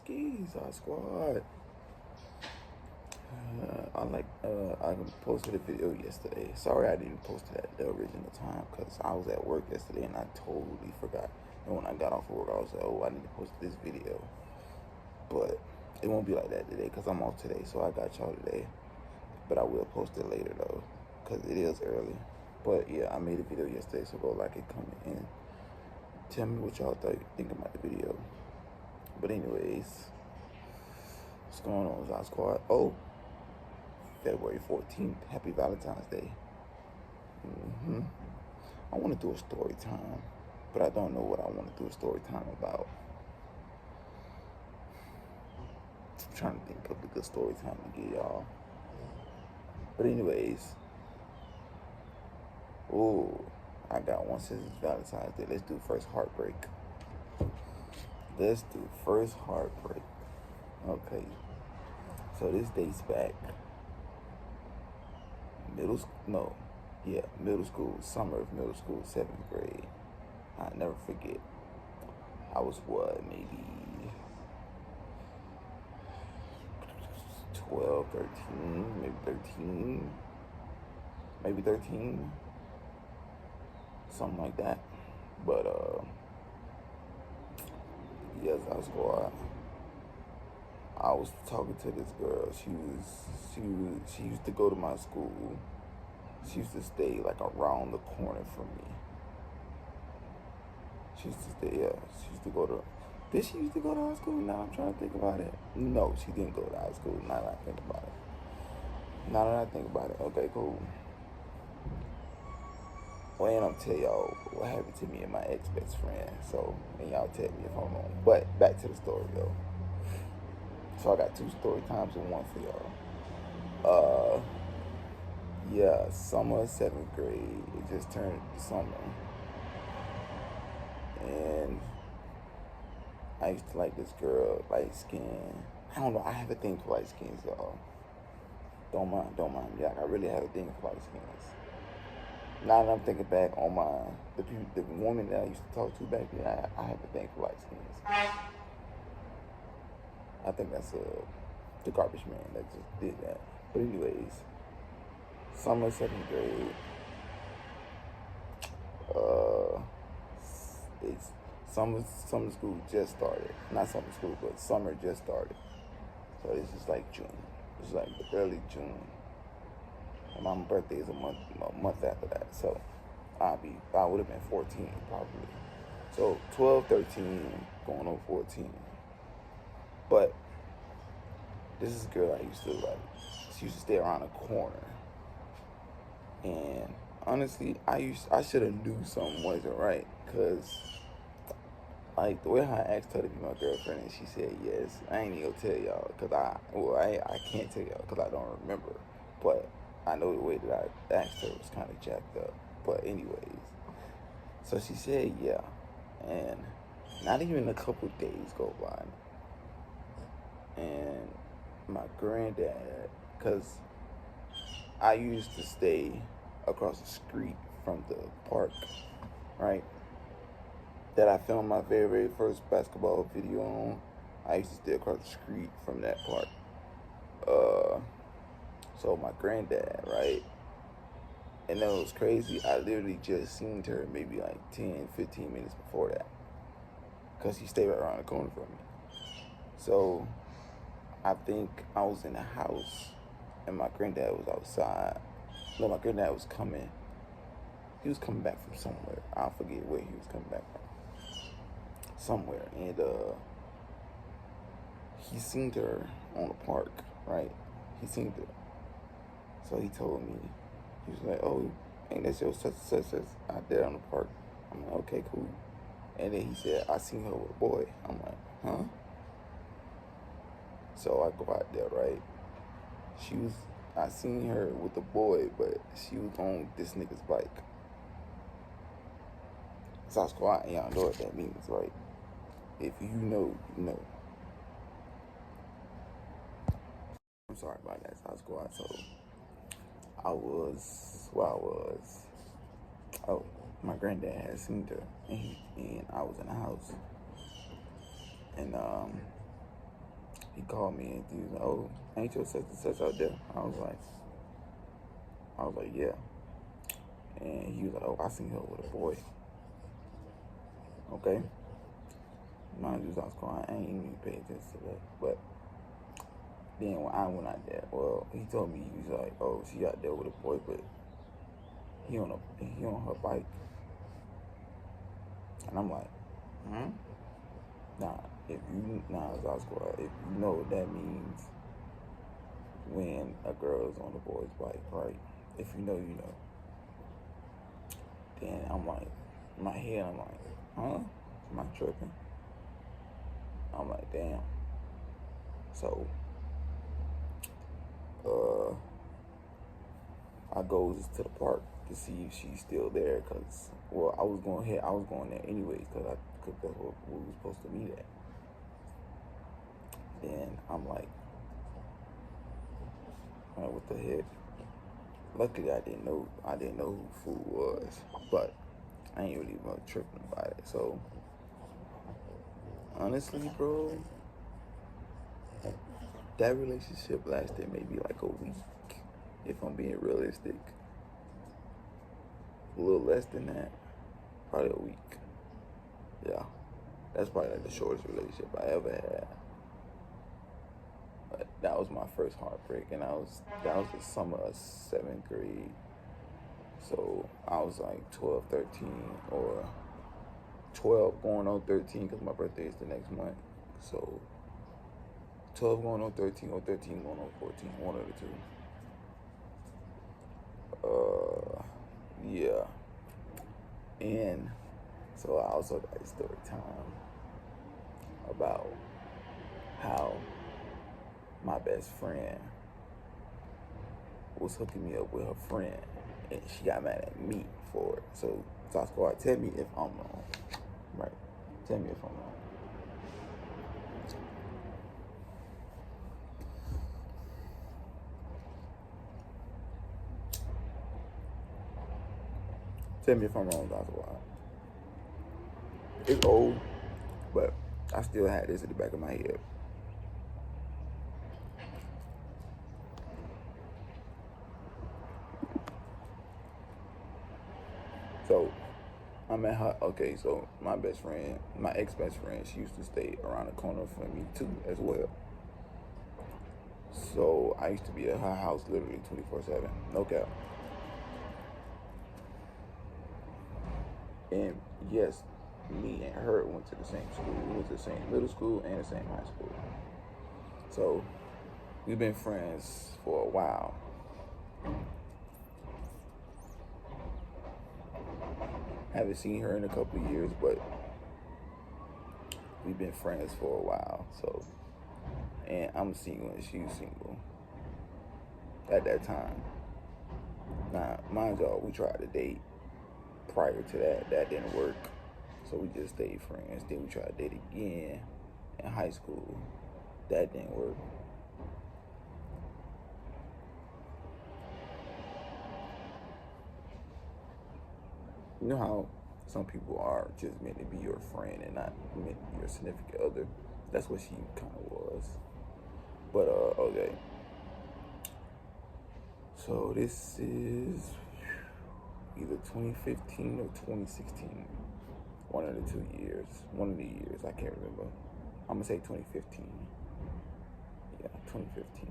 Skis, our squad. I posted a video yesterday. Sorry I didn't post it at the original time because I was at work yesterday and I totally forgot. And when I got off of work, I was like, oh, I need to post this video. But it won't be like that today because I'm off today, so I got y'all today. But I will post it later though because it is early. But yeah, I made a video yesterday, so go like it, comment, and tell me what y'all think about the video. But anyways, what's going on, Zod Squad? Oh, February 14th, happy Valentine's Day. I want to do a story time, but I don't know what I want to do a story time about. I'm trying to think of a good story time to get y'all. But anyways, I got one since it's Valentine's Day. Let's do first heartbreak. Let's do first heartbreak. Okay. So this dates back middle school, summer of middle school, 7th grade. I'll never forget. I was maybe 12, 13, maybe 13, something like that. But yes, I was talking to this girl. She used to go to my school. She used to stay like around the corner from me. She used to stay, yeah. Did she used to go to high school? Now I'm trying to think about it. No, she didn't go to high school. Now that I think about it. Okay, cool. Well, and I'm tell y'all what happened to me and my ex-best friend. So, and y'all tell me if I'm wrong. But back to the story, though. So I got 2 story times and one for y'all. Yeah, summer of 7th grade. It just turned summer. And I used to like this girl, light skin. I don't know, I have a thing for light skins, y'all. Don't mind me. Like, I really have a thing for light skins. Now that I'm thinking back on the woman that I used to talk to back then, I have a thing for light skins. I think that's the garbage man that just did that. But anyways, summer 7th grade. It's summer school just started. Not summer school, but summer just started. So this is like June. It's like early June. And my birthday is a month after that. So I would have been 14 probably. So 12, 13, going on 14. But this is a girl I used to like. She used to stay around the corner. And honestly, I should have knew something wasn't right. Cause like the way I asked her to be my girlfriend and she said yes, I ain't even gonna tell y'all. Cause I can't tell y'all cause I don't remember. But I know the way that I asked her was kind of jacked up. But anyways, so she said yeah. And not even a couple days go by. And my granddad, because I used to stay across the street from the park, right? That I filmed my very, very first basketball video on. I used to stay across the street from that park. So my granddad, right? And that was crazy. I literally just seen her maybe like 10, 15 minutes before that. Because he stayed right around the corner from me. So I think I was in the house and my granddad was outside. No, my granddad was coming. He was coming back from somewhere. I forget where he was coming back from. Somewhere. And he seen her on the park, right? He seen her. So he told me, he was like, oh, ain't that your such out there on the park? I'm like, okay, cool. And then he said, I seen her with a boy. I'm like, huh? So I go out there, right? I seen her with a boy, but she was on this nigga's bike. So I was quiet, y'all know what that means, right? If you know, you know. I'm sorry about that, so I was quiet. So my granddad had seen her, and I was in the house. And he called me and he was like, "Oh, ain't your such and such out there?" I was like, "Yeah." And he was like, "Oh, I seen her with a boy." Okay. Mind you, I was crying. I ain't even pay attention to that. But then when I went out there, well, he told me, he was like, "Oh, she out there with a boy, but he on her bike." And I'm like, "Hmm? Nah, Zod Squad, if you know what that means when a girl is on a boy's bike, right? If you know, you know." Then I'm like, in my head, I'm like, "Huh? Am I tripping?" I'm like, "Damn." So, I goes to the park to see if she's still there, cause I was going there anyways, cause that's what we were supposed to meet at. Then I'm like, what the heck? Luckily, I didn't know who Fool was, but I ain't really tripping about it. So honestly, bro, that relationship lasted maybe like a week, if I'm being realistic. A little less than that, probably a week. Yeah, that's probably like the shortest relationship I ever had. But that was my first heartbreak, and that was the summer of 7th grade. So I was like 12, 13, or 12 going on 13, because my birthday is the next month. So 12 going on 13, or 13 going on 14, one of the two. Yeah. And so I also got a story time about how my best friend was hooking me up with her friend, and she got mad at me for it. So Zod Squad, tell me if I'm wrong. Right. Tell me if I'm wrong. Tell me if I'm wrong, Zod Squad. It's old, but I still had this in the back of my head. So I met her. Okay, so my best friend, my ex-best friend, she used to stay around the corner from me too, as well. So I used to be at her house literally 24/7, no cap. And yes, me and her went to the same school. We went to the same middle school and the same high school. So we've been friends for a while. Haven't seen her in a couple of years, but we've been friends for a while. So, and I'm single and she's single at that time. Now, mind y'all, we tried to date prior to that. That didn't work. So we just stayed friends. Then we tried to date again in high school. That didn't work. You know how some people are just meant to be your friend and not meant to be your significant other? That's what she kind of was. But, okay. So this is either 2015 or 2016. One of the 2 years. One of the years. I can't remember. I'm going to say 2015. Yeah, 2015.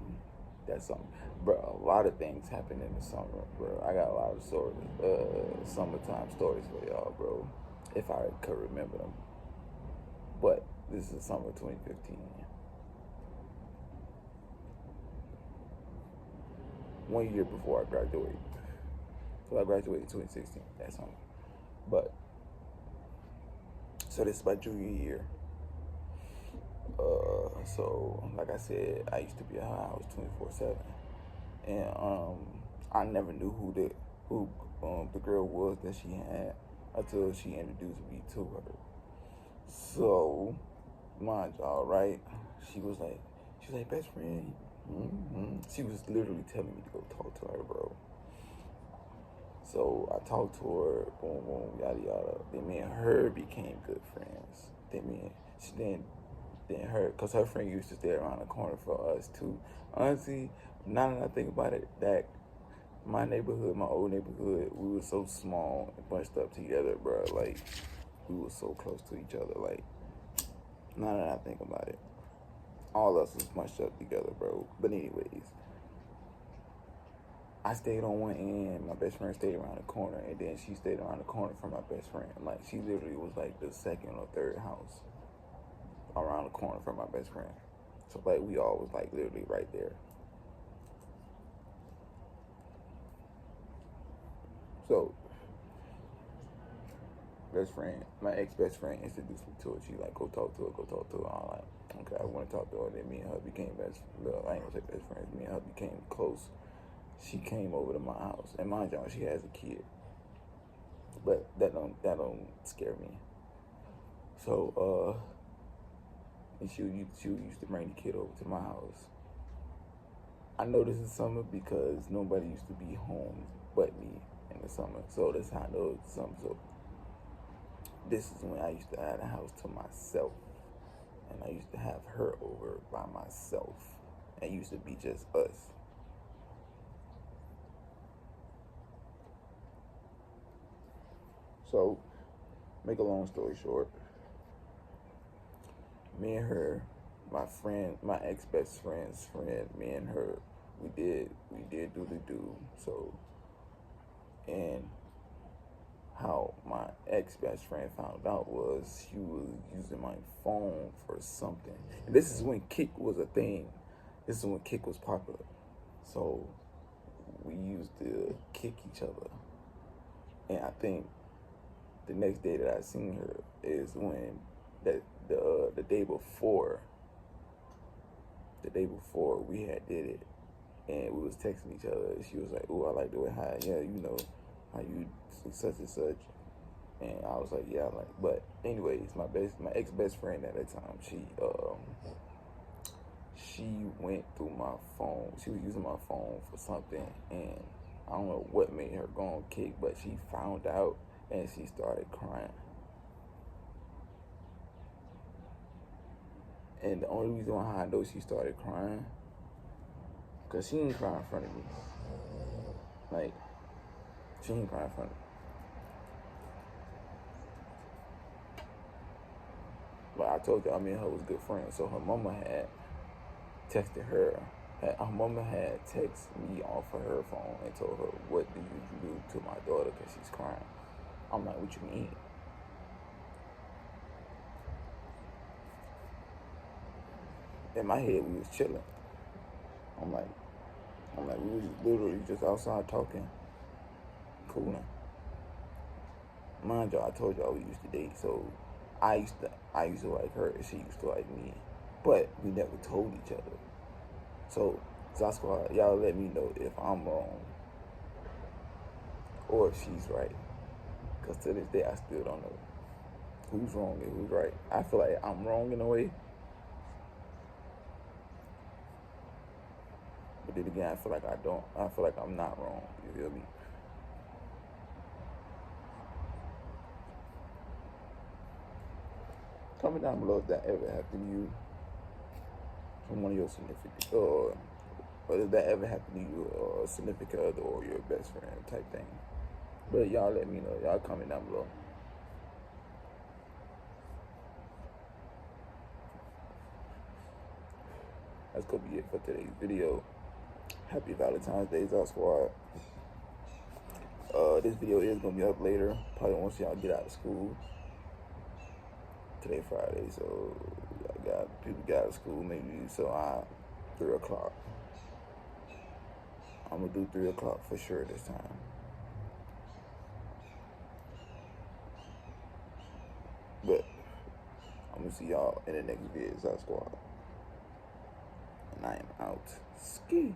That's something. Bro, a lot of things happened in the summer, bro. I got a lot of stories, summertime stories for y'all, bro, if I could remember them. But this is summer 2015. 1 year before I graduated. So I graduated in 2016. That's something. But, so this is my junior year. So like I said, I used to be at her house 24/7, and I never knew who the girl was that she had until she introduced me to her. So, mind y'all, right? She was like, best friend. Mm-hmm. She was literally telling me to go talk to her, bro. So I talked to her, boom, boom, yada yada. Then me and her became good friends. Then Then cause her friend used to stay around the corner for us too. Honestly, now that I think about it, that my neighborhood, my old neighborhood, we were so small and bunched up together, bro. Like, we were so close to each other. Like, now that I think about it, all of us was bunched up together, bro. But anyways, I stayed on one end, my best friend stayed around the corner, and then she stayed around the corner from my best friend. Like, she literally was like the second or third house around the corner from my best friend. So, like, we all was like literally right there. So, best friend, my ex-best friend introduced me to her. She like, go talk to her, go talk to her. I'm like, okay, I want to talk to her. Then me and her became I ain't gonna say best friends. Me and her became close. She came over to my house, and mind you, she has a kid, but that don't scare me. So, and she used to bring the kid over to my house. I know this is summer because nobody used to be home but me in the summer, so that's how I know it's summer. So this is when I used to have a house to myself, and I used to have her over by myself. It used to be just us. So, make a long story short, me and her, my ex-best friend's friend, me and her, we did do the do. So, and how my ex-best friend found out was she was using my phone for something. And this is when Kik was a thing. This is when Kik was popular. So, we used to kick each other. And I think the next day that I seen her is when the day before we had did it, and we was texting each other. She was like, "Oh, I like the way how how you such and such," and I was like, "Yeah, I like." But anyways, my ex best friend at that time, she went through my phone. She was using my phone for something, and I don't know what made her go on Kik, but she found out and she started crying. And the only reason why I know she started crying, because she didn't cry in front of me. Like, she didn't cry in front of me. But I told you, me and her was good friends. So her mama had texted her. Her mama had texted me off of her phone and told her, "What do you do to my daughter because she's crying?" I'm like, "What you mean?" In my head, we was chilling. I'm like, we was literally just outside talking, cooling. Mind y'all, I told y'all we used to date, so I used to like her and she used to like me, but we never told each other. So, Zot Squad, y'all let me know if I'm wrong or if she's right, because to this day I still don't know who's wrong and who's right. I feel like I'm wrong in a way, but then again, I feel like I'm not wrong. You feel me? Comment down below if that ever happened to you from one of your significant, or does that ever happen to you, or a significant other, or your best friend type thing. But y'all let me know. Y'all comment down below. That's gonna be it for today's video. Happy Valentine's Day, Zot Squad. This video is gonna be up later, probably once y'all get out of school. Today Friday, so people got out of school maybe, so 3 o'clock. I'm gonna do 3 o'clock for sure this time. But I'm gonna see y'all in the next video, Zot Squad. And I am out. Ski.